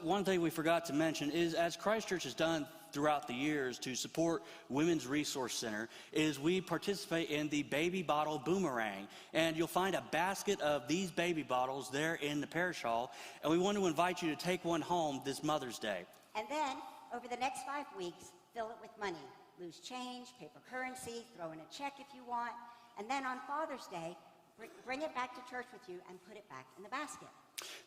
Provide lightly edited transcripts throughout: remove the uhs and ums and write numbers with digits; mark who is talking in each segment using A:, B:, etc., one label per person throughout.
A: one thing we forgot to mention is, as Christ Church has done throughout the years to support Women's Resource Center, is we participate in the baby bottle boomerang. And you'll find a basket of these baby bottles there in the parish hall. And we want to invite you to take one home this Mother's Day.
B: And then, over the next 5 weeks, fill it with money. Loose change, paper currency, throw in a check if you want. And then on Father's Day, bring it back to church with you and put it back in the basket.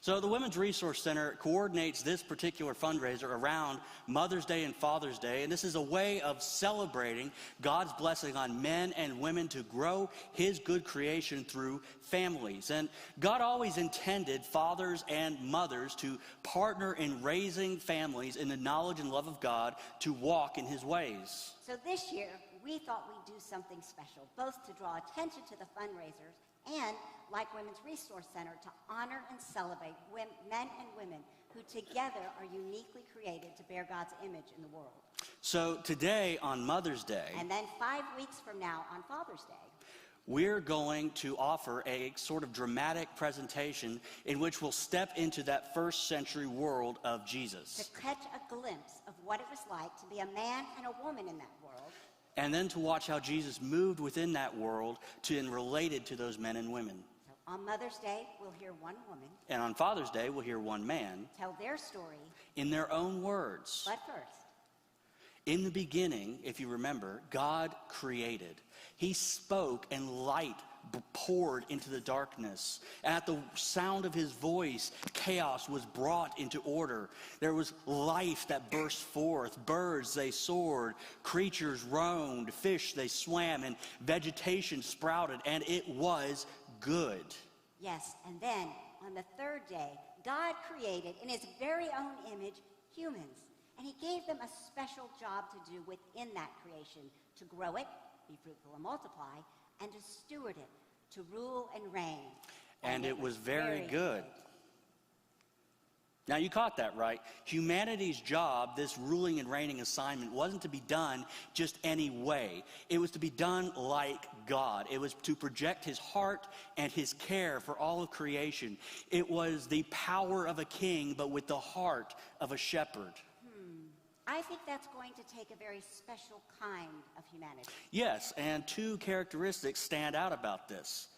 A: So the Women's Resource Center coordinates this particular fundraiser around Mother's Day and Father's Day, and this is a way of celebrating God's blessing on men and women to grow His good creation through families. And God always intended fathers and mothers to partner in raising families in the knowledge and love of God to walk in His ways.
B: So this year, we thought we'd do something special, both to draw attention to the fundraisers and, like Women's Resource Center, to honor and celebrate men and women who together are uniquely created to bear God's image in the world.
A: So today on Mother's Day,
B: and then 5 weeks from now on Father's Day,
A: we're going to offer a sort of dramatic presentation in which we'll step into that first century world of Jesus.
B: To catch a glimpse of what it was like to be a man and a woman in that world.
A: And then to watch how Jesus moved within that world and related to those men and women.
B: So on Mother's Day, we'll hear one woman.
A: And on Father's Day, we'll hear one man.
B: Tell their story.
A: In their own words.
B: But first.
A: In the beginning, if you remember, God created. He spoke and light poured into the darkness. And at the sound of His voice, chaos was brought into order. There was life that burst forth. Birds, they soared. Creatures roamed. Fish, they swam. And vegetation sprouted. And it was good.
B: Yes, and then on the third day, God created in His very own image humans. And He gave them a special job to do within that creation, to grow it, be fruitful and multiply, and to steward it, to rule and reign.
A: And it was very good. Now you caught that, right? Humanity's job, this ruling and reigning assignment, wasn't to be done just any way. It was to be done like God. It was to project His heart and His care for all of creation. It was the power of a king, but with the heart of a shepherd.
B: I think that's going to take a very special kind of humanity.
A: Yes, and two characteristics stand out about this.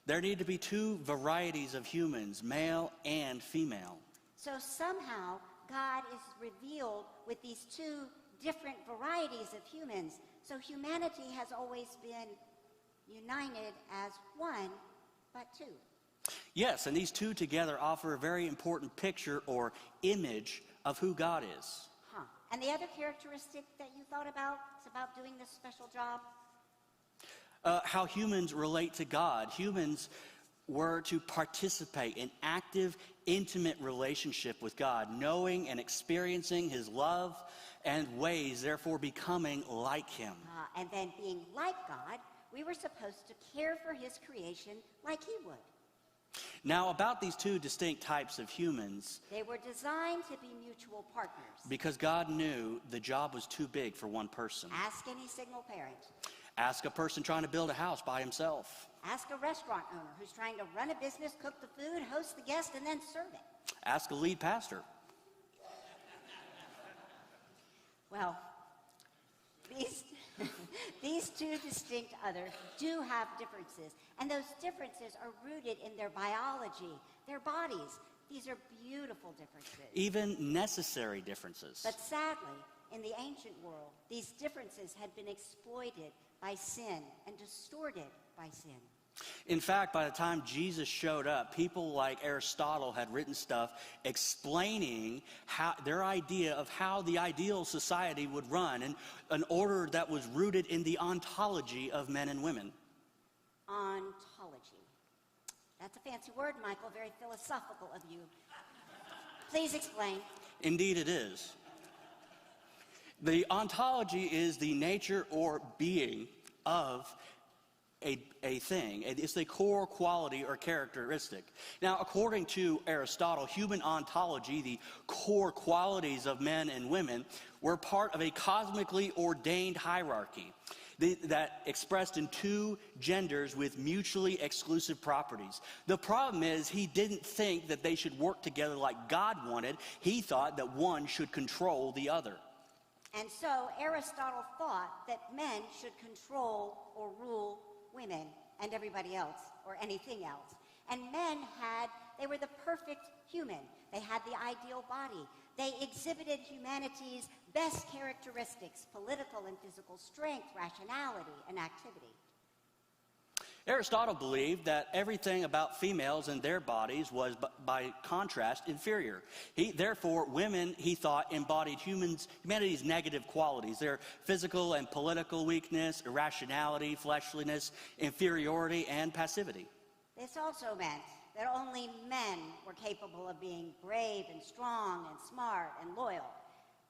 A: There need to be two varieties of humans, male and female.
B: So somehow, God is revealed with these two different varieties of humans. So humanity has always been united as one, but two.
A: Yes, and these two together offer a very important picture or image of who God is.
B: And the other characteristic that you thought about doing this special job?
A: How humans relate to God. Humans were to participate in active, intimate relationship with God, knowing and experiencing His love and ways, therefore becoming like Him.
B: And then being like God, we were supposed to care for His creation like He would.
A: Now, about these two distinct types of humans,
B: they were designed to be mutual partners.
A: Because God knew the job was too big for one person.
B: Ask any single parent.
A: Ask a person trying to build a house by himself.
B: Ask a restaurant owner who's trying to run a business, cook the food, host the guest, and then serve it.
A: Ask a lead pastor.
B: Well, these two distinct others do have differences, and those differences are rooted in their biology, their bodies. These are beautiful differences.
A: Even necessary differences.
B: But sadly, in the ancient world, these differences had been exploited by sin and distorted by sin.
A: In fact, by the time Jesus showed up, people like Aristotle had written stuff explaining their idea of how the ideal society would run, and an order that was rooted in the ontology of men and women.
B: Ontology. That's a fancy word, Michael, very philosophical of you. Please explain.
A: Indeed it is. The ontology is the nature or being of a thing. It's the core quality or characteristic. Now, according to Aristotle, human ontology, the core qualities of men and women, were part of a cosmically ordained hierarchy. that expressed in two genders with mutually exclusive properties. The problem is he didn't think that they should work together like God wanted. He thought that one should control the other.
B: And so Aristotle thought that men should control or rule women and everybody else or anything else. And they were the perfect human. They had the ideal body. They exhibited humanity's best characteristics: political and physical strength, rationality, and activity.
A: Aristotle believed that everything about females and their bodies was, by contrast, inferior. Therefore, women, he thought, embodied humanity's negative qualities: their physical and political weakness, irrationality, fleshliness, inferiority, and passivity.
B: This also meant that only men were capable of being brave and strong and smart and loyal.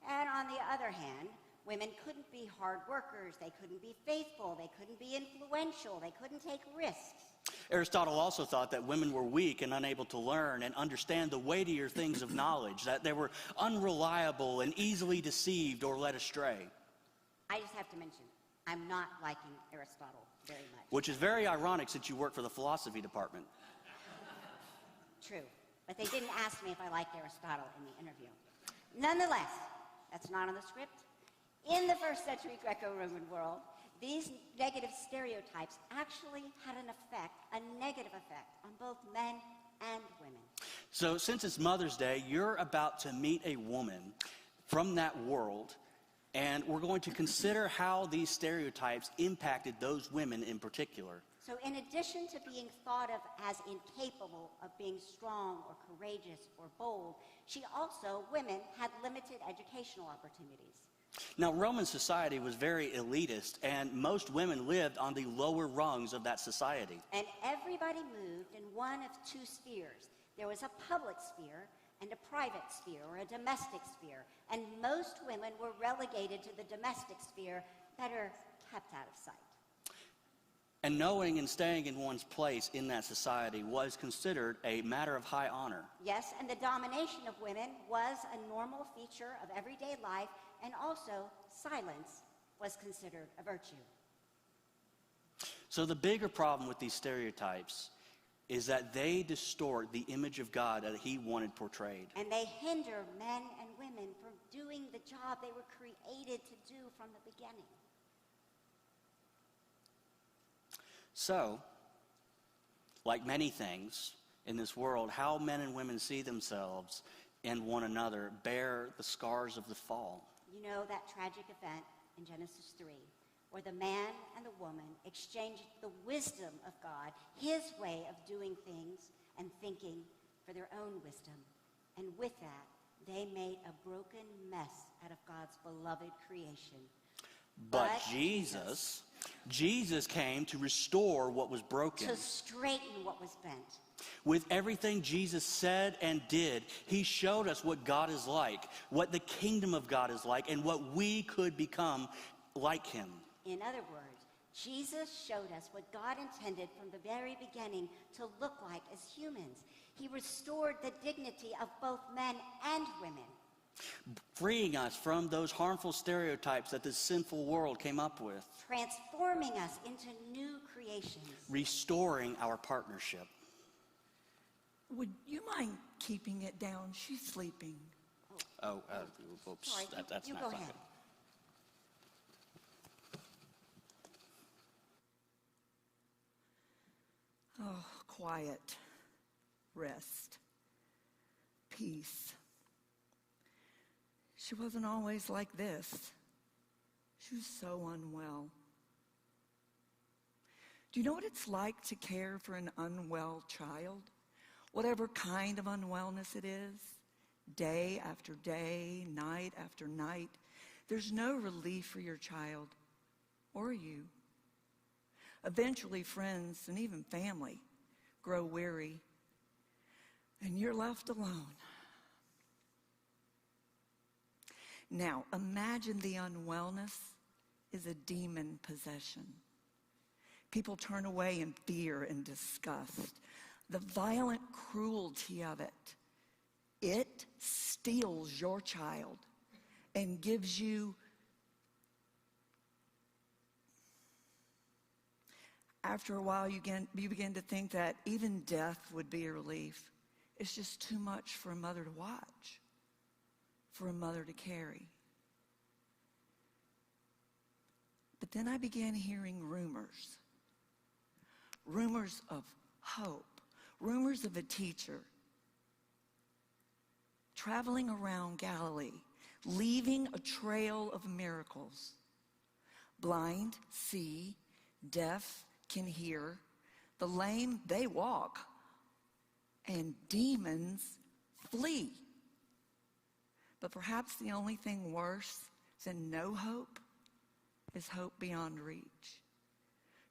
B: And on the other hand, women couldn't be hard workers, they couldn't be faithful, they couldn't be influential, they couldn't take risks.
A: Aristotle also thought that women were weak and unable to learn and understand the weightier things of knowledge, that they were unreliable and easily deceived or led astray.
B: I just have to mention, I'm not liking Aristotle very much.
A: Which is very ironic since you work for the philosophy department.
B: True, but they didn't ask me if I liked Aristotle in the interview. Nonetheless, that's not on the script. In the first century Greco-Roman world, these negative stereotypes actually had a negative effect on both men and women.
A: So since it's Mother's Day, you're about to meet a woman from that world, and we're going to consider how these stereotypes impacted those women in particular.
B: So in addition to being thought of as incapable of being strong or courageous or bold, women had limited educational opportunities.
A: Now, Roman society was very elitist, and most women lived on the lower rungs of that society.
B: And everybody moved in one of two spheres. There was a public sphere and a private sphere, or a domestic sphere. And most women were relegated to the domestic sphere, better kept out of sight.
A: And knowing and staying in one's place in that society was considered a matter of high honor.
B: Yes, and the domination of women was a normal feature of everyday life, and also silence was considered a virtue.
A: So the bigger problem with these stereotypes is that they distort the image of God that he wanted portrayed.
B: And they hinder men and women from doing the job they were created to do from the beginning.
A: So, like many things in this world, how men and women see themselves and one another bear the scars of the fall.
B: You know that tragic event in Genesis 3, where the man and the woman exchanged the wisdom of God, his way of doing things and thinking, for their own wisdom. And with that, they made a broken mess out of God's beloved creation.
A: But Jesus came to restore what was broken.
B: To straighten what was bent.
A: With everything Jesus said and did, he showed us what God is like, what the kingdom of God is like, and what we could become like him.
B: In other words, Jesus showed us what God intended from the very beginning to look like as humans. He restored the dignity of both men and women,
A: freeing us from those harmful stereotypes that this sinful world came up with,
B: transforming us into new creations,
A: restoring our partnership.
C: Would you mind keeping it down? She's sleeping.
A: Oops,
B: Sorry,
A: that's
B: you
A: not
B: go
A: fun.
B: ahead.
C: Oh, quiet, rest, peace. She wasn't always like this. She was so unwell. Do you know what it's like to care for an unwell child? Whatever kind of unwellness it is, day after day, night after night, there's no relief for your child or you. Eventually, friends and even family grow weary, and you're left alone. Now, imagine the unwellness is a demon possession. People turn away in fear and disgust. The violent cruelty of it steals your child and gives you After a while, you begin to think that even death would be a relief. It's just too much for a mother to watch, for a mother to carry. But then I began hearing rumors of hope, rumors of a teacher traveling around Galilee, leaving a trail of miracles. Blind see, deaf can hear, the lame they walk, and demons flee. But perhaps the only thing worse than no hope is hope beyond reach.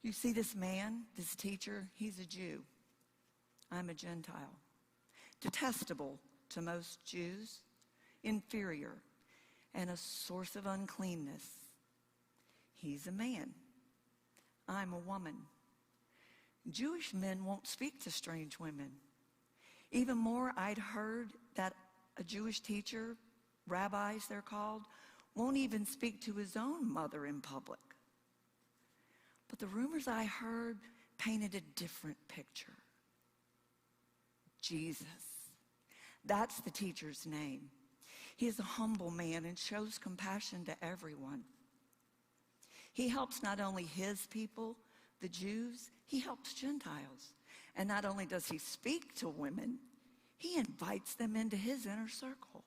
C: You see, this man, this teacher, he's a Jew. I'm a Gentile. Detestable to most Jews, inferior, and a source of uncleanness. He's a man. I'm a woman. Jewish men won't speak to strange women. Even more, I'd heard that a Jewish teacher, rabbis they're called, won't even speak to his own mother in public. But the rumors I heard painted a different picture. Jesus. That's the teacher's name. He is a humble man and shows compassion to everyone. He helps not only his people, the Jews, he helps Gentiles. And not only does he speak to women, he invites them into his inner circle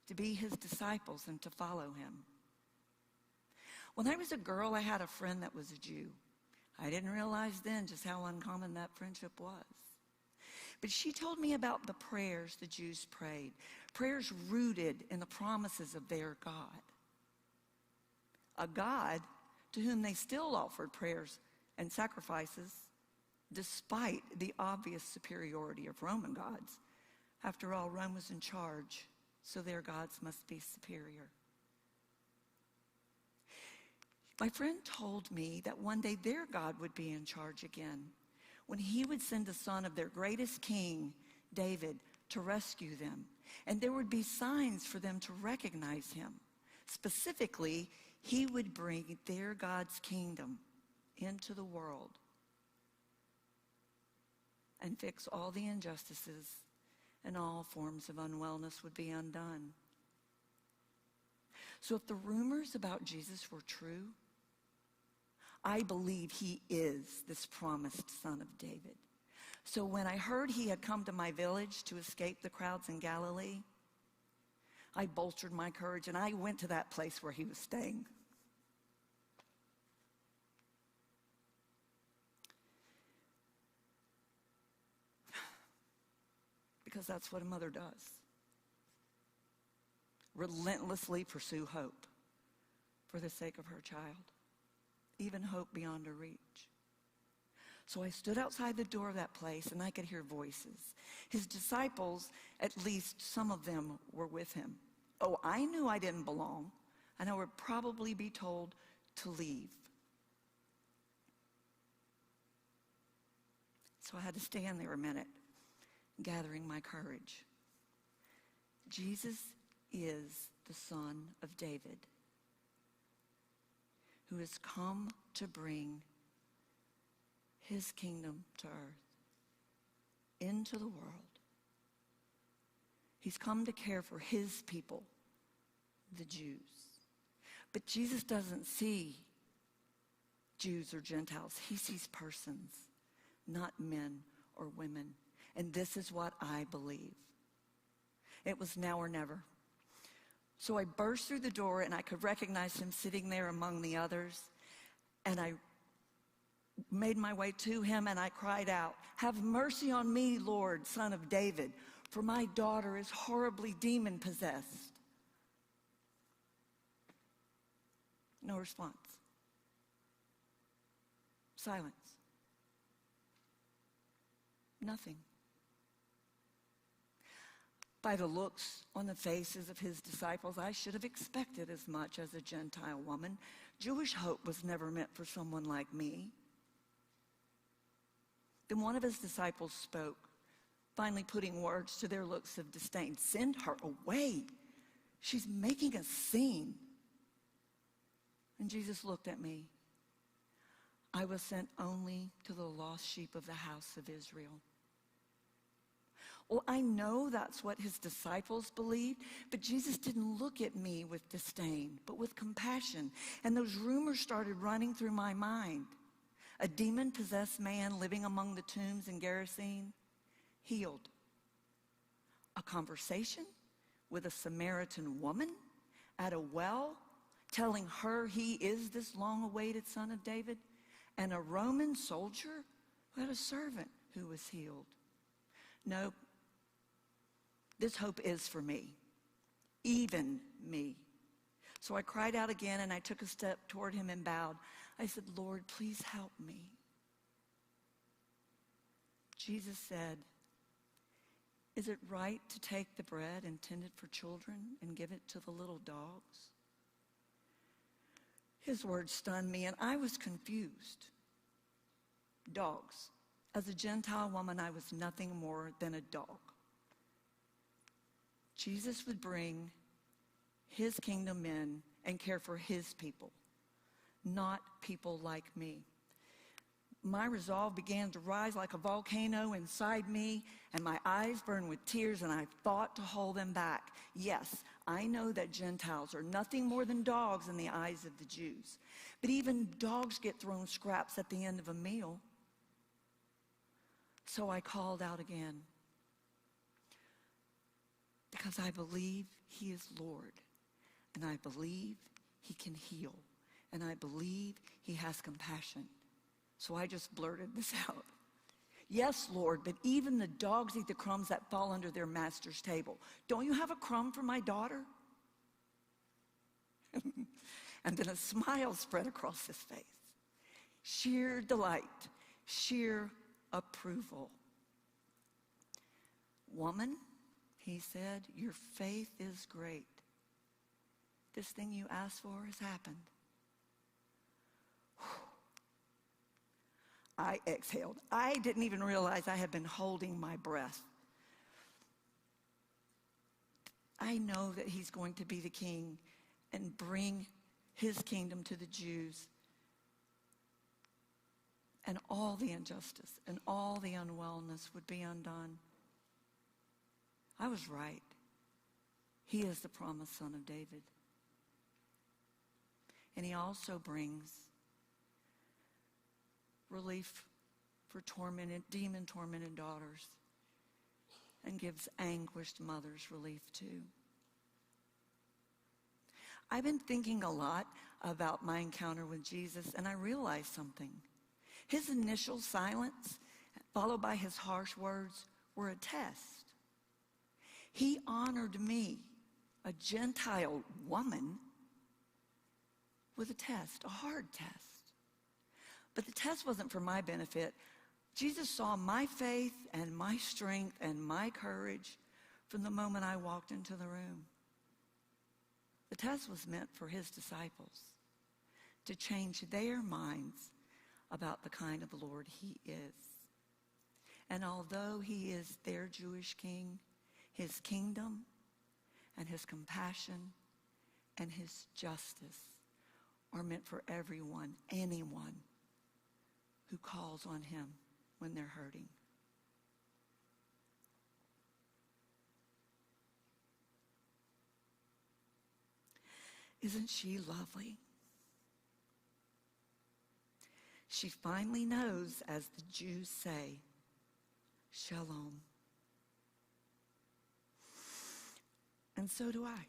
C: to be his disciples and to follow him. When I was a girl, I had a friend that was a Jew. I didn't realize then just how uncommon that friendship was. But she told me about the prayers the Jews prayed, prayers rooted in the promises of their God. A God to whom they still offered prayers and sacrifices despite the obvious superiority of Roman gods. After all, Rome was in charge, so their gods must be superior. My friend told me that one day their God would be in charge again, when he would send the son of their greatest king, David, to rescue them. And there would be signs for them to recognize him. Specifically, he would bring their God's kingdom into the world and fix all the injustices, and all forms of unwellness would be undone. So if the rumors about Jesus were true, I believe he is this promised son of David. So when I heard he had come to my village to escape the crowds in Galilee, I bolstered my courage and I went to that place where he was staying. Because that's what a mother does. Relentlessly pursue hope for the sake of her child. Even hope beyond her reach. So I stood outside the door of that place and I could hear voices. His disciples, at least some of them, were with him. Oh, I knew I didn't belong, and I would probably be told to leave. So I had to stand there a minute, gathering my courage. Jesus is the Son of David, who has come to bring his kingdom to earth, into the world. He's come to care for his people, the Jews. But Jesus doesn't see Jews or Gentiles. He sees persons, not men or women. And this is what I believe. It was now or never. So I burst through the door and I could recognize him sitting there among the others. And I made my way to him and I cried out, "Have mercy on me, Lord, Son of David, for my daughter is horribly demon-possessed." No response. Silence. Nothing. By the looks on the faces of his disciples, I should have expected as much as a Gentile woman. Jewish hope was never meant for someone like me. Then one of his disciples spoke, finally putting words to their looks of disdain. "Send her away. She's making a scene." And Jesus looked at me. I was sent only to the lost sheep of the house of Israel. Well, I know that's what his disciples believed, but Jesus didn't look at me with disdain, but with compassion. And those rumors started running through my mind. A demon-possessed man living among the tombs in Gerasene, healed. A conversation with a Samaritan woman at a well, telling her he is this long-awaited son of David, and a Roman soldier who had a servant who was healed. No, this hope is for me, even me. So I cried out again, and I took a step toward him and bowed. I said, Lord, please help me. Jesus said, is it right to take the bread intended for children and give it to the little dogs? His words stunned me, and I was confused. Dogs. As a Gentile woman, I was nothing more than a dog. Jesus would bring his kingdom in and care for his people, not people like me. My resolve began to rise like a volcano inside me, and my eyes burned with tears, and I fought to hold them back. Yes, I know that Gentiles are nothing more than dogs in the eyes of the Jews, but even dogs get thrown scraps at the end of a meal. So I called out again, because I believe he is Lord, and I believe he can heal, and I believe he has compassion. So I just blurted this out. Yes, Lord, but even the dogs eat the crumbs that fall under their master's table. Don't you have a crumb for my daughter? And then a smile spread across his face. Sheer delight, sheer approval. Woman, he said, your faith is great. This thing you asked for has happened. I exhaled. I didn't even realize I had been holding my breath. I know that he's going to be the king and bring his kingdom to the Jews. And all the injustice and all the unwellness would be undone. I was right. He is the promised son of David. And he also brings relief for demon-tormented daughters, and gives anguished mothers relief too. I've been thinking a lot about my encounter with Jesus, and I realized something. His initial silence, followed by his harsh words, were a test. He honored me, a Gentile woman, with a test, a hard test. But the test wasn't for my benefit. Jesus saw my faith and my strength and my courage from the moment I walked into the room. The test was meant for his disciples to change their minds about the kind of Lord he is. And although he is their Jewish king, his kingdom and his compassion and his justice are meant for everyone, anyone who calls on him when they're hurting. Isn't she lovely? She finally knows, as the Jews say, Shalom. And so do I.